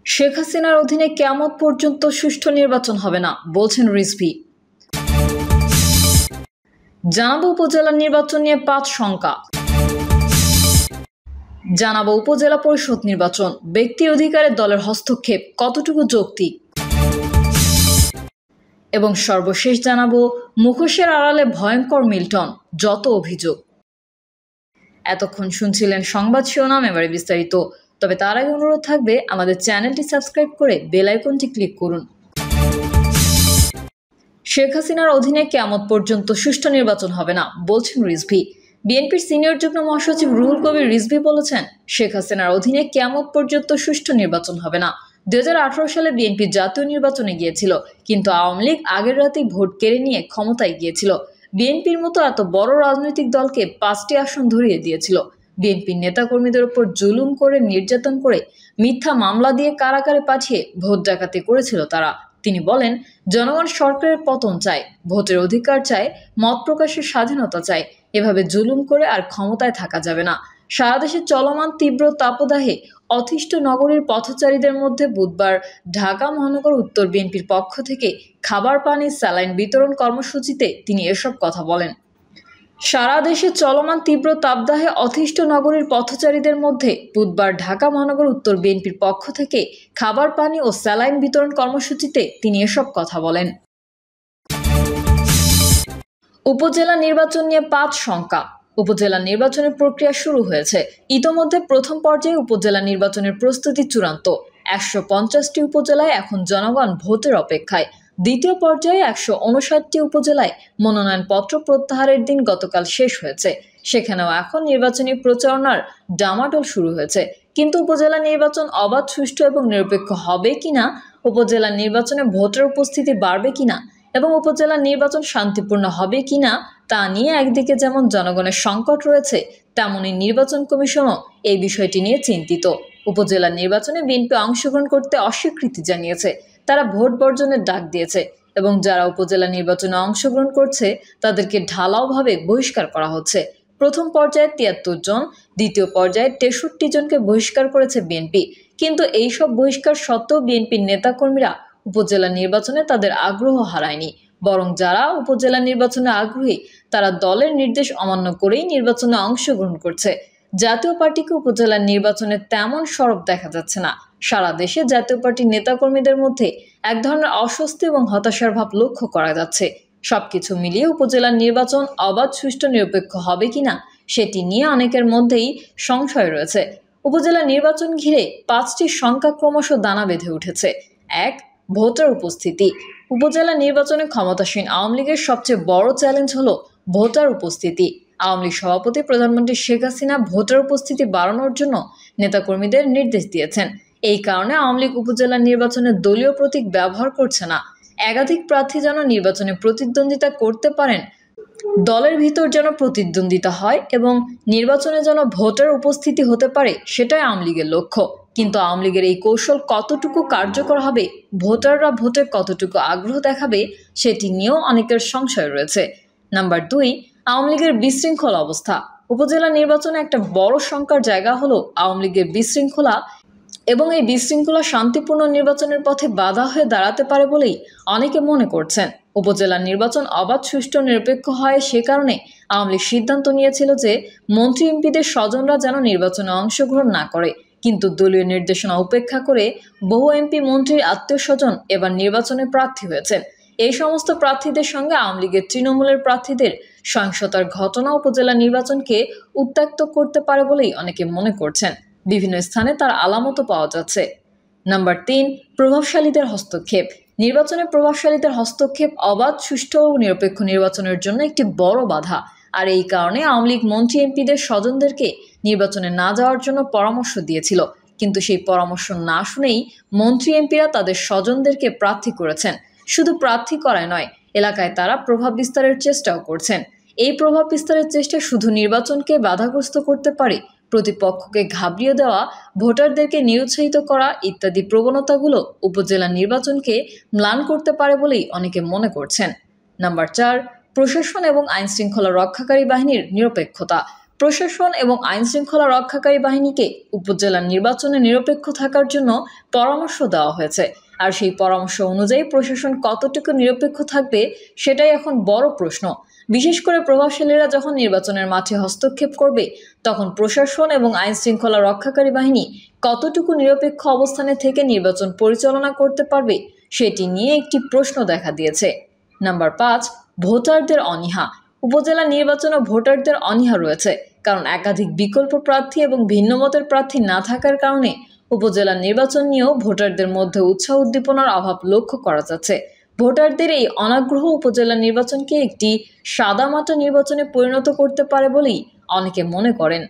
শেখ হাসিনার অধীনে কিয়ামত পর্যন্ত সুষ্ঠু নির্বাচন হবে না বলছেন রিজভী। জানাবো উপজেলা নির্বাচন নিয়ে ৫ শঙ্কা। জানাবো উপজেলা পরিষদ নির্বাচন, ব্যক্তি অধিকারে দলের হস্তক্ষেপ কতটুকু যৌক্তিক। এবং সর্বশেষ জানাবো মুখোশের আড়ালে ভয়ঙ্কর মিল্টন, যত অভিযোগ। এতক্ষণ শুনছিলেন সংবাদ শিরোনাম, এবারে বিস্তারিত। তবে তার আগে অনুরোধ থাকবে আমাদের চ্যানেলটি সাবস্ক্রাইব করে বেল আইকনটি ক্লিক করুন। শেখ হাসিনার অধীনে কিয়ামত পর্যন্ত সুষ্ঠু নির্বাচন হবে না বলছেন রিজভী। বিএনপির সিনিয়র যুগ্ম মহাসচিব রুহুল কবির রিজভী বলেছেন, শেখ হাসিনার অধীনে কিয়ামত পর্যন্ত সুষ্ঠু নির্বাচন হবে না। 2018 সালে বিএনপি জাতীয় নির্বাচনে গিয়েছিল, কিন্তু আওয়ামী লীগ আগের রাতেই ভোট কেড়ে নিয়ে ক্ষমতায় গিয়েছিল। বিএনপির মতো এত বড় রাজনৈতিক দলকে 5টি আসন ধরিয়ে দিয়েছিল। বিএনপির নেতাকর্মীদের উপর জুলুম করে, নির্যাতন করে, মিথ্যা মামলা দিয়ে কারাগারে পাঠিয়ে ভোট ডাকাতি করেছিল তারা। তিনি বলেন, জনগণ সরকারের পতন চায়, ভোটের অধিকার চায়, মত প্রকাশের স্বাধীনতা চায়। এভাবে জুলুম করে আর ক্ষমতায় থাকা যাবে না। সারা দেশে চলমান তীব্র তাপদাহে অতিষ্ঠ নগরীর পথচারীদের মধ্যে বুধবার ঢাকা মহানগর উত্তর বিএনপির পক্ষ থেকে খাবার, পানি, স্যালাইন বিতরণ কর্মসূচিতে তিনি এসব কথা বলেন। সারা দেশে চলমান তীব্র তাপদাহে অতিষ্ঠ নগরীর পথচারীদের মধ্যে বুধবার ঢাকা মহানগর উত্তর বিএনপির পক্ষ থেকে খাবার, পানি ও স্যালাইন বিতরণ কর্মসূচিতে তিনি এসব কথা বলেন। উপজেলা নির্বাচন নিয়ে ৫ শঙ্কা। উপজেলা নির্বাচনের প্রক্রিয়া শুরু হয়েছে। ইতোমধ্যে প্রথম পর্যায়ে উপজেলা নির্বাচনের প্রস্তুতি চূড়ান্ত। ১৫০টি উপজেলায় এখন জনগণ ভোটের অপেক্ষায়। দ্বিতীয় পর্যায়ে ১৫৯টি উপজেলায় মনোনয়নপত্র প্রত্যাহারের দিন গতকাল শেষ হয়েছে। সেখানেও এখন নির্বাচনী প্রচারণার ডামাডোল শুরু হয়েছে। কিন্তু উপজেলা নির্বাচন অবাধ, সুষ্ঠু এবং নিরপেক্ষ হবে কিনা, উপজেলা নির্বাচনে ভোটার উপস্থিতি বাড়বে কিনা এবং উপজেলা নির্বাচন শান্তিপূর্ণ হবে কিনা তা নিয়ে একদিকে যেমন জনগণের সংকট রয়েছে, তেমনি নির্বাচন কমিশনও এই বিষয়টি নিয়ে চিন্তিত। উপজেলা নির্বাচনে বিএনপি অংশগ্রহণ করতে অস্বীকৃতি জানিয়েছে। তারা ভোট বর্জনের ডাক দিয়েছে এবং যারা উপজেলা নির্বাচনে অংশগ্রহণ করছে তাদেরকে ঢালাওভাবে বহিষ্কার করা হচ্ছে। প্রথম পর্যায়ে ৭৩ জন, দ্বিতীয় পর্যায়ে ৬৩ জনকে বহিষ্কার করেছে বিএনপি। কিন্তু এইসব বহিষ্কার সত্ত্বেও বিএনপির নেতাকর্মীরা উপজেলা নির্বাচনে তাদের আগ্রহ হারায়নি, বরং যারা উপজেলা নির্বাচনে আগ্রহী তারা দলের নির্দেশ অমান্য করেই নির্বাচনে অংশগ্রহণ করছে। জাতীয় পার্টিকে উপজেলা নির্বাচনে তেমন সরব দেখা যাচ্ছে না। সারা দেশে জাতীয় পার্টির নেতাকর্মীদের মধ্যে এক ধরনের অস্বস্তি এবং হতাশার ভাব লক্ষ্য করা যাচ্ছে। সবকিছু মিলিয়ে উপজেলা নির্বাচন অবাধ, সুষ্ঠু, নিরপেক্ষ হবে কিনা সেটি নিয়ে অনেকের মধ্যেই সংশয় রয়েছে। উপজেলা নির্বাচন ঘিরে 5টি শঙ্কা ক্রমশ দানা বেঁধে উঠেছে। ১. ভোটার উপস্থিতি। উপজেলা নির্বাচনে ক্ষমতাসীন আওয়ামী লীগের সবচেয়ে বড় চ্যালেঞ্জ হলো ভোটার উপস্থিতি। আওয়ামী লীগ সভাপতি প্রধানমন্ত্রী শেখ হাসিনা ভোটার উপস্থিতি বাড়ানোর জন্য নেতাকর্মীদের নির্দেশ দিয়েছেন। এই কারণে আওয়ামী লীগ উপজেলা নির্বাচনে দলীয় প্রতীক ব্যবহার করছে না। একাধিক প্রার্থী যেন নির্বাচনে প্রতিদ্বন্দ্বিতা করতে পারেন, দলের ভিতর যেন প্রতিদ্বন্দ্বিতা হয় এবং নির্বাচনে যেন ভোটার উপস্থিতি হতে পারে, সেটাই আওয়ামী লীগের লক্ষ্য। কিন্তু আওয়ামী লীগের এই কৌশল কতটুকু কার্যকর হবে, ভোটাররা ভোটে কতটুকু আগ্রহ দেখাবে, সেটি নিয়েও অনেকের সংশয় রয়েছে। নাম্বার ২. আওয়ামী লীগের বিশৃঙ্খল অবস্থা। উপজেলা নির্বাচনে একটা বড় শঙ্কার জায়গা হলো আওয়ামী লীগের বিশৃঙ্খলা, এবং এই বিশৃঙ্খলা শান্তিপূর্ণ নির্বাচনের পথে বাধা হয়ে দাঁড়াতে পারে বলেই অনেকে মনে করছেন। উপজেলা নির্বাচন অবাধ, সুষ্ঠু, নিরপেক্ষ হয় সে কারণে আওয়ামী লীগ সিদ্ধান্ত নিয়েছিল যে মন্ত্রী এমপিদের স্বজনরা যেন নির্বাচনে অংশগ্রহণ না করে। কিন্তু দলীয় নির্দেশনা উপেক্ষা করে বহু এমপি, মন্ত্রীর আত্মীয় স্বজন এবার নির্বাচনে প্রার্থী হয়েছেন। এই সমস্ত প্রার্থীদের সঙ্গে আওয়ামী লীগের তৃণমূলের প্রার্থীদের সহিংসতার ঘটনা উপজেলা নির্বাচনকে উত্ত্যক্ত করতে পারে বলেই অনেকে মনে করছেন। বিভিন্ন স্থানে তার আলামতও পাওয়া যাচ্ছে। নাম্বার ৩. প্রভাবশালীদের হস্তক্ষেপ। নির্বাচনে প্রভাবশালীদের হস্তক্ষেপ অবাধ, সুষ্ঠু ও নিরপেক্ষ নির্বাচনের জন্য একটি বড় বাধা। আর এই কারণে আওয়ামী লীগ মন্ত্রী এমপিদের স্বজনদেরকে নির্বাচনে না যাওয়ার জন্য পরামর্শ দিয়েছিল। কিন্তু সেই পরামর্শ না শুনেই মন্ত্রী এমপিরা তাদের স্বজনদেরকে প্রার্থী করেছেন। শুধু প্রার্থী করায় নয়, এলাকায় তারা প্রভাব বিস্তারের চেষ্টাও করছেন। এই প্রভাব বিস্তারের চেষ্টা শুধু নির্বাচনকে বাধাগ্রস্ত করতে পারে, প্রতিপক্ষকে ঘাবড়িয়ে দেওয়া, ভোটারদেরকে নিরুৎসাহিত করা ইত্যাদি প্রবণতাগুলো উপজেলা নির্বাচনকে ম্লান করতে পারে বলেই অনেকে মনে করছেন। নাম্বার ৪. প্রশাসন এবং আইনশৃঙ্খলা রক্ষাকারী বাহিনীর নিরপেক্ষতা। প্রশাসন এবং আইনশৃঙ্খলা রক্ষাকারী বাহিনীকে উপজেলা নির্বাচনে নিরপেক্ষ থাকার জন্য পরামর্শ দেওয়া হয়েছে। আর সেই পরামর্শ অনুযায়ী প্রশাসন কতটুকু নিরপেক্ষ থাকবে সেটাই এখন বড় প্রশ্ন। বিশেষ করে প্রভাবশালীরা যখন নির্বাচনের মাঠে হস্তক্ষেপ করবে, তখন প্রশাসন এবং আইনশৃঙ্খলা রক্ষাকারী বাহিনী কতটুকু নিরপেক্ষ অবস্থানে থেকে নির্বাচন পরিচালনা করতে পারবে সেটি নিয়ে একটি প্রশ্ন দেখা দিয়েছে। নাম্বার 5, ভোটারদের অনীহা। উপজেলা নির্বাচনে ভোটারদের অনীহা রয়েছে, কারণ একাধিক বিকল্প প্রার্থী এবং ভিন্ন মতের প্রার্থী না থাকার কারণে উপজেলা নির্বাচন নিয়েও ভোটারদের মধ্যে উৎসাহ উদ্দীপনার অভাব লক্ষ্য করা যাচ্ছে। ভোটারদের এই অনাগ্রহ উপজেলা নির্বাচনকে একটি সাদামাটা নির্বাচনে পরিণত করতে পারে বলেই অনেকে মনে করেন।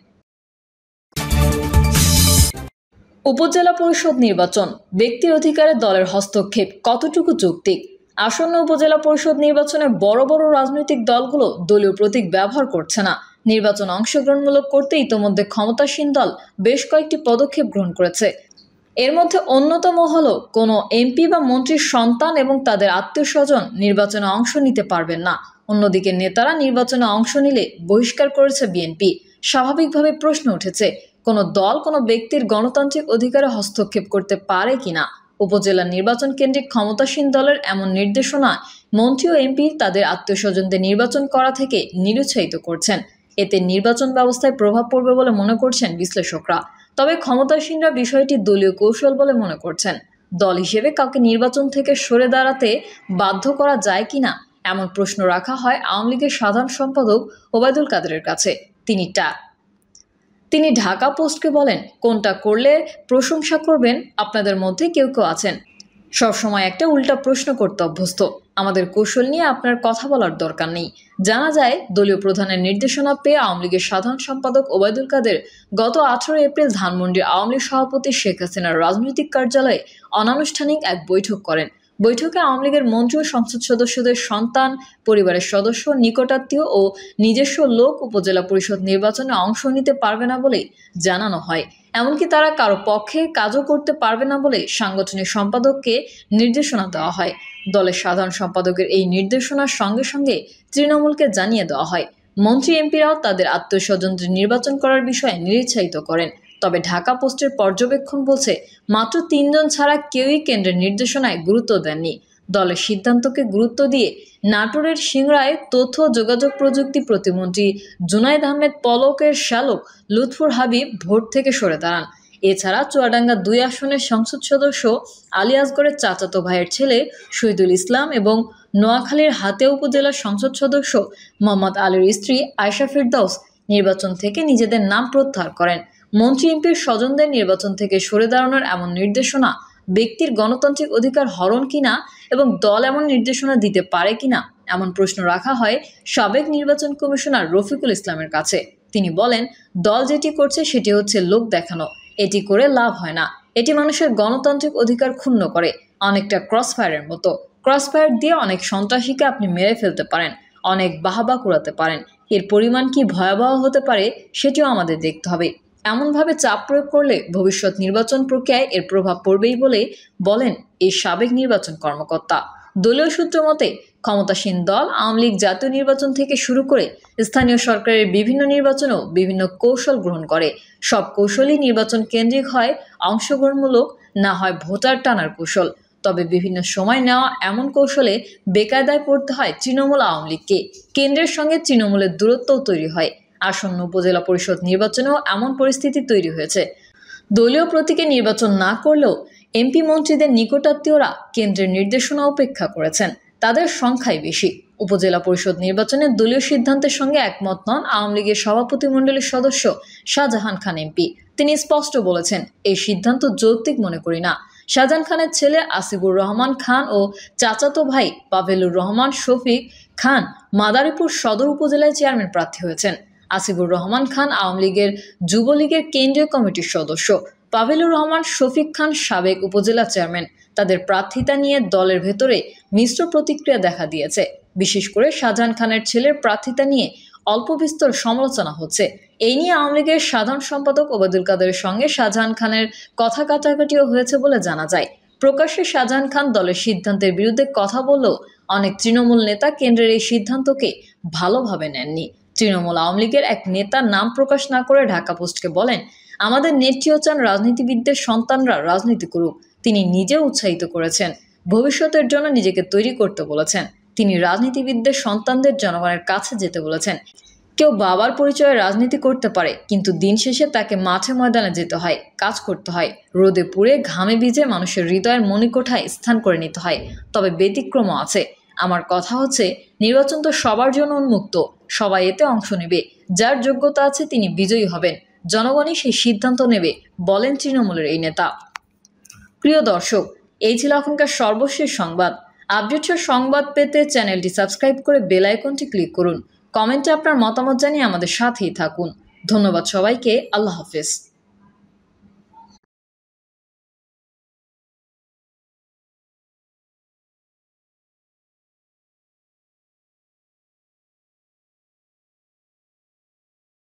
উপজেলা পরিষদ নির্বাচন, ব্যক্তির অধিকারে দলের হস্তক্ষেপ কতটুকু যৌক্তিক? আসন্ন উপজেলা পরিষদ নির্বাচনে বড় বড় রাজনৈতিক দলগুলো দলীয় প্রতীক ব্যবহার করছে না। নির্বাচন অংশগ্রহণমূলক করতে ইতোমধ্যে ক্ষমতাসীন দল বেশ কয়েকটি পদক্ষেপ গ্রহণ করেছে। এর মধ্যে অন্যতম হলো কোনো এমপি বা মন্ত্রীর সন্তান এবং তাদের আত্মীয় স্বজন নির্বাচনে অংশ নিতে পারবেন না। অন্যদিকে নেতারা নির্বাচনে অংশ নিলে বহিষ্কার করেছে বিএনপি। স্বাভাবিকভাবে প্রশ্ন উঠেছে, কোনো দল কোনো ব্যক্তির গণতান্ত্রিক অধিকারে হস্তক্ষেপ করতে পারে কিনা? উপজেলা নির্বাচন কেন্দ্রিক ক্ষমতাসীন দলের এমন নির্দেশনা মন্ত্রী ও এমপি তাদের আত্মীয় স্বজনদের নির্বাচন করা থেকে নিরুৎসাহিত করছেন। এতে নির্বাচন ব্যবস্থায় প্রভাব পড়বে বলে মনে করছেন বিশ্লেষকরা। তবে ক্ষমতাসীনরা বিষয়টি দলীয় কৌশল বলে মনে করছেন। দল হিসেবে কাউকে নির্বাচন থেকে সরে দাঁড়াতে বাধ্য করা যায় কিনা এমন প্রশ্ন রাখা হয় আওয়ামী লীগের সাধারণ সম্পাদক ওবায়দুল কাদেরের কাছে। তিনি ঢাকা পোস্টকে বলেন, কোনটা করলে প্রশংসা করবেন? আপনাদের মধ্যে কেউ কেউ আছেন সবসময় একটা উল্টা প্রশ্ন করতে অভ্যস্ত। আমাদের কৌশল নিয়ে আপনার কথা বলার দরকার নেই। জানা যায়, দলীয় প্রধানের নির্দেশনা পেয়ে আওয়ামী লীগের সাধারণ সম্পাদক ওবায়দুল কাদের গত 18 এপ্রিল ধানমন্ডির আওয়ামী লীগ সভাপতি শেখ হাসিনার রাজনৈতিক কার্যালয়ে অনানুষ্ঠানিক এক বৈঠক করেন। বৈঠকে আওয়ামী লীগের মন্ত্রী ও সংসদ সদস্যদের সন্তান, পরিবারের সদস্য, নিকটাত্মীয় ও নিজস্ব লোক উপজেলা পরিষদ নির্বাচনে অংশ নিতে পারবে না বলে জানানো হয়। এমনকি তারা কারো পক্ষে কাজও করতে পারবে না বলে সাংগঠনিক সম্পাদককে নির্দেশনা দেওয়া হয়। দলের সাধারণ সম্পাদকের এই নির্দেশনার সঙ্গে সঙ্গে তৃণমূলকে জানিয়ে দেওয়া হয়। মন্ত্রী এমপিরাও তাদের আত্মীয় স্বজনদের নির্বাচন করার বিষয়ে নিরুৎসাহিত করেন। তবে ঢাকা পোস্টের পর্যবেক্ষণ বলছে, মাত্র 3 জন ছাড়া কেউই কেন্দ্রের নির্দেশনায় গুরুত্ব দেননি। দলের সিদ্ধান্তকে গুরুত্ব দিয়ে নাটোরের সিংড়ায় তথ্য যোগাযোগ প্রযুক্তি প্রতিমন্ত্রী জুনায়েদ আহমেদ পলকের শ্যালক লুৎফুর হাবিব ভোট থেকে সরে দাঁড়ান। এছাড়া চুয়াডাঙ্গা 2 আসনের সংসদ সদস্য আলী আসগরের চাচাতো ভাইয়ের ছেলে শহীদুল ইসলাম এবং নোয়াখালীর হাতিয়া উপজেলার সংসদ সদস্য মোহাম্মদ আলীর স্ত্রী আয়শা ফিরদৌস নির্বাচন থেকে নিজেদের নাম প্রত্যাহার করেন। মন্ত্রী এমপির স্বজনদের নির্বাচন থেকে সরে দাঁড়ানোর এমন নির্দেশনা ব্যক্তির গণতান্ত্রিক অধিকার হরণ কিনা এবং দল এমন নির্দেশনা দিতে পারে কিনা এমন প্রশ্ন রাখা হয় সাবেক নির্বাচন কমিশনার রফিকুল ইসলামের কাছে। তিনি বলেন, দল যেটি করছে সেটি হচ্ছে লোক দেখানো। এটি করে লাভ হয় না। এটি মানুষের গণতান্ত্রিক অধিকার ক্ষুণ্ণ করে, অনেকটা ক্রসফায়ারের মতো। ক্রসফায়ার দিয়ে অনেক সন্ত্রাসীকে আপনি মেরে ফেলতে পারেন, অনেক বাহাবা কুড়াতে পারেন। এর পরিমাণ কি ভয়াবহ হতে পারে সেটিও আমাদের দেখতে হবে। এমনভাবে চাপ প্রয়োগ করলে ভবিষ্যৎ নির্বাচন প্রক্রিয়ায় এর প্রভাব পড়বেই বলে বলেন এই সাবেক নির্বাচন কর্মকর্তা। দলীয় সূত্র মতে, ক্ষমতাসীন দল আওয়ামী লীগ জাতীয় নির্বাচন থেকে শুরু করে স্থানীয় সরকারের বিভিন্ন নির্বাচনেও বিভিন্ন কৌশল গ্রহণ করে। সব কৌশলই নির্বাচন কেন্দ্রিক হয়, অংশগ্রহণমূলক, না হয় ভোটার টানার কৌশল। তবে বিভিন্ন সময় নেওয়া এমন কৌশলে বেকায়দায় পড়তে হয় তৃণমূল আওয়ামী লীগকে। কেন্দ্রের সঙ্গে তৃণমূলের দূরত্বও তৈরি হয়। আসন্ন উপজেলা পরিষদ নির্বাচনেও এমন পরিস্থিতি তৈরি হয়েছে। দলীয় প্রতীকে নির্বাচন না করলেও এমপি মন্ত্রীদের নিকটাত্মীয়রা কেন্দ্রের নির্দেশনা উপেক্ষা করেছেন। তাদের সংখ্যাই বেশি। উপজেলা পরিষদ নির্বাচনে দলীয় সিদ্ধান্তের সঙ্গে একমত নন আওয়ামী লীগের সভাপতিমণ্ডলীর সদস্য শাহজাহান খান এমপি। তিনি স্পষ্ট বলেছেন, এই সিদ্ধান্ত যৌক্তিক মনে করি না। শাহজাহান খানের ছেলে আসিফুর রহমান খান ও চাচাতো ভাই পাভেলুর রহমান শফিক খান মাদারীপুর সদর উপজেলায় চেয়ারম্যান প্রার্থী হয়েছেন। আসিফুর রহমান খান আওয়ামী লীগের যুবলীগের কেন্দ্রীয় কমিটির সদস্য। পাভেলুর রহমান শফিক খান সাবেক উপজেলা চেয়ারম্যান। তাদের প্রার্থিতা নিয়ে দলের ভেতরে মিশ্র প্রতিক্রিয়া দেখা দিয়েছে। বিশেষ করে শাহজাহান খানের ছেলের প্রার্থিতা নিয়ে অল্প বিস্তর সমালোচনা হচ্ছে। এই নিয়ে আওয়ামী লীগের সাধারণ সম্পাদক ওবায়দুল কাদেরের সঙ্গে শাহজাহান খানের কথা কাটাকাটিও হয়েছে বলে জানা যায়। প্রকাশ্যে শাহজাহান খান দলের সিদ্ধান্তের বিরুদ্ধে কথা বললেও অনেক তৃণমূল নেতা কেন্দ্রের এই সিদ্ধান্তকে ভালোভাবে নেননি। তৃণমূল আওয়ামী লীগের এক নেতার নাম প্রকাশ না করে ঢাকা পোস্টকে বলেন, আমাদের নেত্রীও চান রাজনীতিবিদদের সন্তানরা রাজনীতি করুক। তিনি নিজেও উৎসাহিত করেছেন, ভবিষ্যতের জন্য নিজেকে তৈরি করতে বলেছেন। তিনি রাজনীতিবিদদের সন্তানদের জনগণের কাছে যেতে বলেছেন। কেউ বাবার পরিচয়ে রাজনীতি করতে পারে, কিন্তু দিন শেষে তাকে মাঠে ময়দানে যেতে হয়, কাজ করতে হয়, রোদে পুড়ে ঘামে ভিজে মানুষের হৃদয়ের মণিকোঠায় স্থান করে নিতে হয়। তবে ব্যতিক্রমও আছে। আমার কথা হচ্ছে, নির্বাচন তো সবার জন্য উন্মুক্ত, সবাই এতে অংশ নেবে। যার যোগ্যতা আছে তিনি বিজয়ী হবেন, জনগণই সেই সিদ্ধান্ত নেবে, বলেন তৃণমূলের এই নেতা। প্রিয় দর্শক, এই ছিল এখনকার সর্বশেষ সংবাদ। আপডেটের সংবাদ পেতে চ্যানেলটি সাবস্ক্রাইব করে বেল আইকনটি ক্লিক করুন। কমেন্টে আপনার মতামত জানিয়ে আমাদের সাথেই থাকুন। ধন্যবাদ সবাইকে। আল্লাহ হাফেজ।